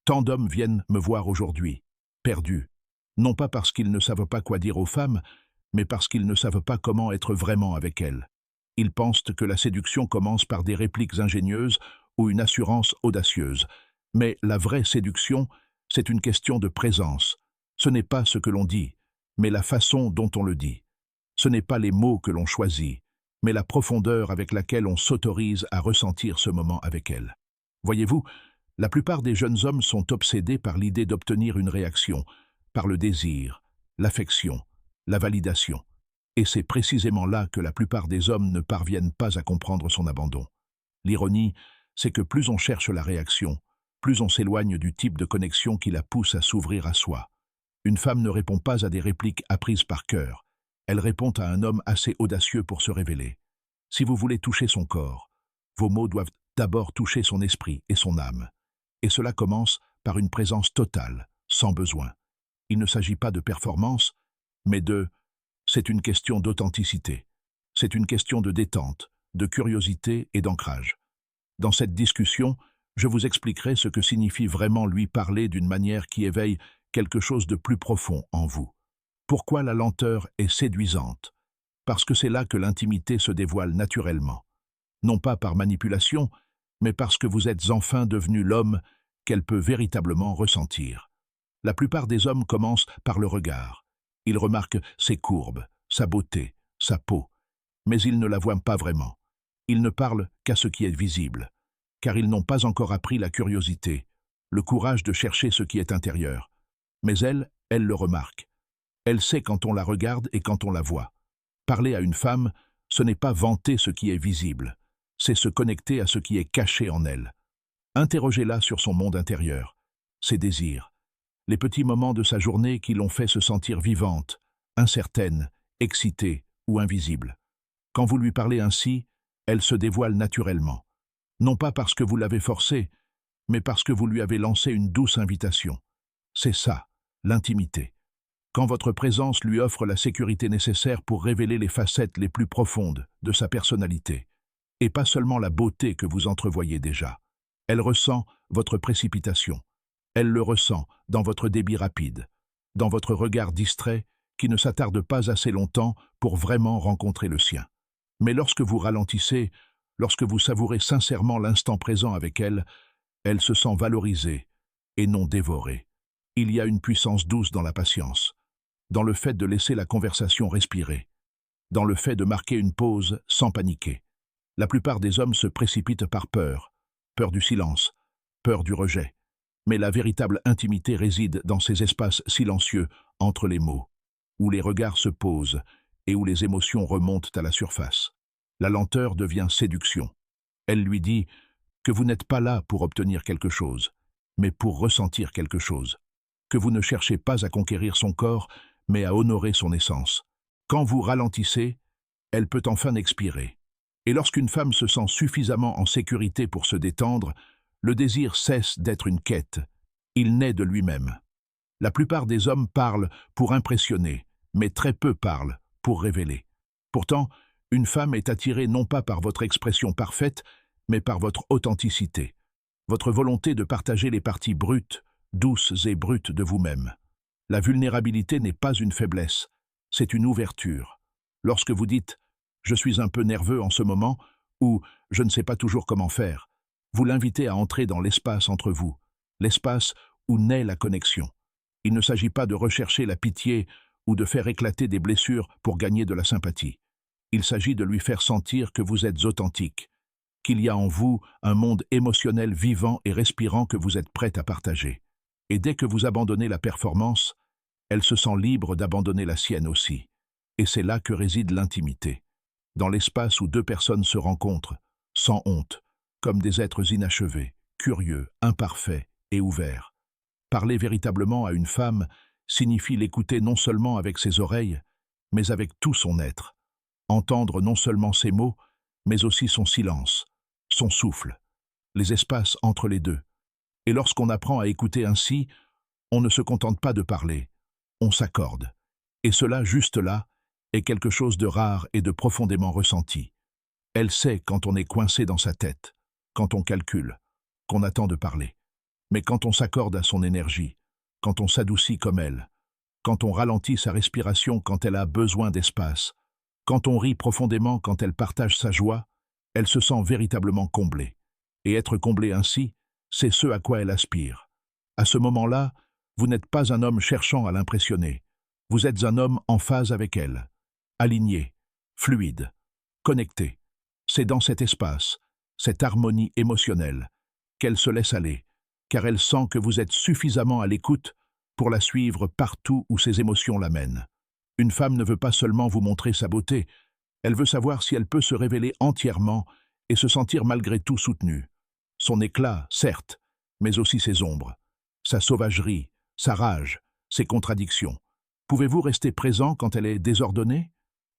Tant d'hommes viennent me voir aujourd'hui, perdus, non pas parce qu'ils ne savent pas quoi dire aux femmes, mais parce qu'ils ne savent pas comment être vraiment avec elles. Ils pensent que la séduction commence par des répliques ingénieuses ou une assurance audacieuse. Mais la vraie séduction, c'est une question de présence. Ce n'est pas ce que l'on dit, mais la façon dont on le dit. Ce n'est pas les mots que l'on choisit, mais la profondeur avec laquelle on s'autorise à ressentir ce moment avec elle. Voyez-vous, la plupart des jeunes hommes sont obsédés par l'idée d'obtenir une réaction, par le désir, l'affection, la validation. Et c'est précisément là que la plupart des hommes ne parviennent pas à comprendre son abandon. L'ironie, c'est que plus on cherche la réaction, plus on s'éloigne du type de connexion qui la pousse à s'ouvrir à soi. Une femme ne répond pas à des répliques apprises par cœur. Elle répond à un homme assez audacieux pour se révéler. Si vous voulez toucher son corps, vos mots doivent d'abord toucher son esprit et son âme. Et cela commence par une présence totale, sans besoin. Il ne s'agit pas de performance, mais c'est une question d'authenticité. C'est une question de détente, de curiosité et d'ancrage. Dans cette discussion, je vous expliquerai ce que signifie vraiment lui parler d'une manière qui éveille quelque chose de plus profond en vous. Pourquoi la lenteur est séduisante? Parce que c'est là que l'intimité se dévoile naturellement. Non pas par manipulation, mais parce que vous êtes enfin devenu l'homme qu'elle peut véritablement ressentir. La plupart des hommes commencent par le regard. Ils remarquent ses courbes, sa beauté, sa peau, mais ils ne la voient pas vraiment. Ils ne parlent qu'à ce qui est visible, car ils n'ont pas encore appris la curiosité, le courage de chercher ce qui est intérieur. Mais elle le remarque. Elle sait quand on la regarde et quand on la voit. Parler à une femme, ce n'est pas vanter ce qui est visible, c'est se connecter à ce qui est caché en elle. Interrogez-la sur son monde intérieur, ses désirs, les petits moments de sa journée qui l'ont fait se sentir vivante, incertaine, excitée ou invisible. Quand vous lui parlez ainsi, elle se dévoile naturellement. Non pas parce que vous l'avez forcée, mais parce que vous lui avez lancé une douce invitation. C'est ça, l'intimité. Quand votre présence lui offre la sécurité nécessaire pour révéler les facettes les plus profondes de sa personnalité, et pas seulement la beauté que vous entrevoyez déjà. Elle ressent votre précipitation. Elle le ressent dans votre débit rapide, dans votre regard distrait qui ne s'attarde pas assez longtemps pour vraiment rencontrer le sien. Mais lorsque vous ralentissez, lorsque vous savourez sincèrement l'instant présent avec elle, elle se sent valorisée et non dévorée. Il y a une puissance douce dans la patience, dans le fait de laisser la conversation respirer, dans le fait de marquer une pause sans paniquer. La plupart des hommes se précipitent par peur, peur du silence, peur du rejet. Mais la véritable intimité réside dans ces espaces silencieux entre les mots, où les regards se posent et où les émotions remontent à la surface. La lenteur devient séduction. Elle lui dit que vous n'êtes pas là pour obtenir quelque chose, mais pour ressentir quelque chose, que vous ne cherchez pas à conquérir son corps, mais à honorer son essence. Quand vous ralentissez, elle peut enfin expirer. Et lorsqu'une femme se sent suffisamment en sécurité pour se détendre, le désir cesse d'être une quête. Il naît de lui-même. La plupart des hommes parlent pour impressionner, mais très peu parlent pour révéler. Pourtant, une femme est attirée non pas par votre expression parfaite, mais par votre authenticité, votre volonté de partager les parties brutes, douces et brutes de vous-même. La vulnérabilité n'est pas une faiblesse, c'est une ouverture. Lorsque vous dites « je suis un peu nerveux en ce moment » ou « je ne sais pas toujours comment faire », vous l'invitez à entrer dans l'espace entre vous, l'espace où naît la connexion. Il ne s'agit pas de rechercher la pitié ou de faire éclater des blessures pour gagner de la sympathie. Il s'agit de lui faire sentir que vous êtes authentique, qu'il y a en vous un monde émotionnel vivant et respirant que vous êtes prête à partager. Et dès que vous abandonnez la performance, elle se sent libre d'abandonner la sienne aussi. Et c'est là que réside l'intimité, dans l'espace où deux personnes se rencontrent, sans honte, comme des êtres inachevés, curieux, imparfaits et ouverts. Parler véritablement à une femme signifie l'écouter non seulement avec ses oreilles, mais avec tout son être. Entendre non seulement ses mots, mais aussi son silence, son souffle, les espaces entre les deux. Et lorsqu'on apprend à écouter ainsi, on ne se contente pas de parler, on s'accorde. Et cela, juste là, est quelque chose de rare et de profondément ressenti. Elle sait quand on est coincé dans sa tête, quand on calcule, qu'on attend de parler. Mais quand on s'accorde à son énergie, quand on s'adoucit comme elle, quand on ralentit sa respiration quand elle a besoin d'espace, quand on rit profondément quand elle partage sa joie, elle se sent véritablement comblée. Et être comblée ainsi, c'est ce à quoi elle aspire. À ce moment-là, vous n'êtes pas un homme cherchant à l'impressionner. Vous êtes un homme en phase avec elle, aligné, fluide, connecté. C'est dans cet espace, cette harmonie émotionnelle, qu'elle se laisse aller, car elle sent que vous êtes suffisamment à l'écoute pour la suivre partout où ses émotions l'amènent. Une femme ne veut pas seulement vous montrer sa beauté, elle veut savoir si elle peut se révéler entièrement et se sentir malgré tout soutenue. Son éclat, certes, mais aussi ses ombres, sa sauvagerie, sa rage, ses contradictions. Pouvez-vous rester présent quand elle est désordonnée,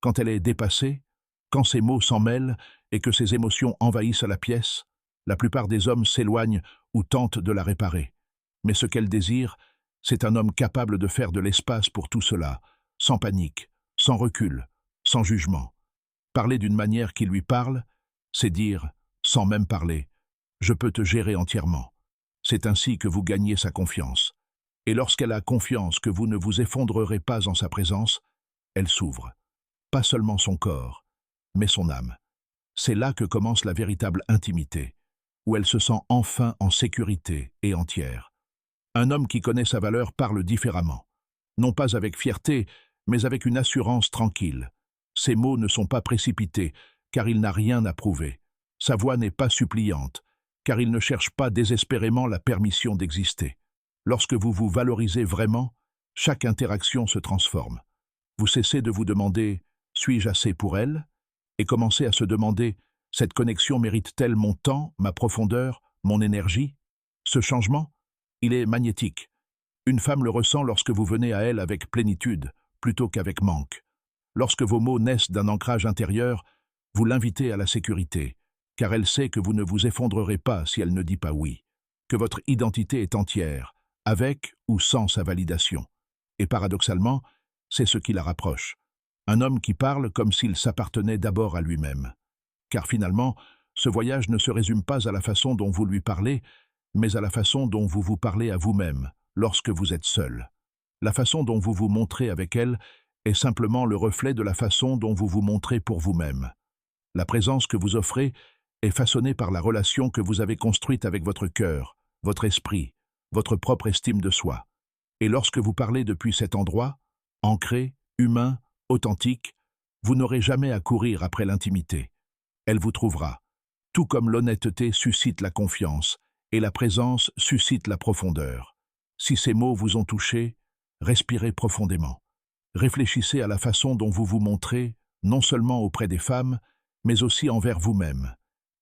quand elle est dépassée, quand ses mots s'en mêlent et que ses émotions envahissent la pièce? La plupart des hommes s'éloignent ou tentent de la réparer. Mais ce qu'elle désire, c'est un homme capable de faire de l'espace pour tout cela, sans panique, sans recul, sans jugement. Parler d'une manière qui lui parle, c'est dire, sans même parler, « Je peux te gérer entièrement ». C'est ainsi que vous gagnez sa confiance. Et lorsqu'elle a confiance que vous ne vous effondrerez pas en sa présence, elle s'ouvre. Pas seulement son corps, mais son âme. C'est là que commence la véritable intimité, où elle se sent enfin en sécurité et entière. Un homme qui connaît sa valeur parle différemment. Non pas avec fierté, mais avec une assurance tranquille. Ses mots ne sont pas précipités, car il n'a rien à prouver. Sa voix n'est pas suppliante, car il ne cherche pas désespérément la permission d'exister. Lorsque vous vous valorisez vraiment, chaque interaction se transforme. Vous cessez de vous demander « suis-je assez pour elle ?» et commencez à se demander « cette connexion mérite-t-elle mon temps, ma profondeur, mon énergie ?» Ce changement, il est magnétique. Une femme le ressent lorsque vous venez à elle avec plénitude, plutôt qu'avec manque. Lorsque vos mots naissent d'un ancrage intérieur, vous l'invitez à la sécurité, car elle sait que vous ne vous effondrerez pas si elle ne dit pas oui, que votre identité est entière, avec ou sans sa validation. Et paradoxalement, c'est ce qui la rapproche. Un homme qui parle comme s'il s'appartenait d'abord à lui-même. Car finalement, ce voyage ne se résume pas à la façon dont vous lui parlez, mais à la façon dont vous vous parlez à vous-même, lorsque vous êtes seul. La façon dont vous vous montrez avec elle est simplement le reflet de la façon dont vous vous montrez pour vous-même. La présence que vous offrez est façonnée par la relation que vous avez construite avec votre cœur, votre esprit, votre propre estime de soi. Et lorsque vous parlez depuis cet endroit, ancré, humain, authentique, vous n'aurez jamais à courir après l'intimité. Elle vous trouvera, tout comme l'honnêteté suscite la confiance et la présence suscite la profondeur. Si ces mots vous ont touché, respirez profondément. Réfléchissez à la façon dont vous vous montrez, non seulement auprès des femmes, mais aussi envers vous-même.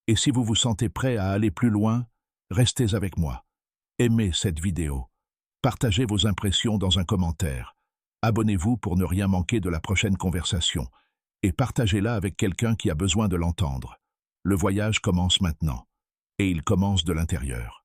Et si vous vous sentez prêt à aller plus loin, restez avec moi. Aimez cette vidéo. Partagez vos impressions dans un commentaire. Abonnez-vous pour ne rien manquer de la prochaine conversation. Et partagez-la avec quelqu'un qui a besoin de l'entendre. Le voyage commence maintenant. Et il commence de l'intérieur.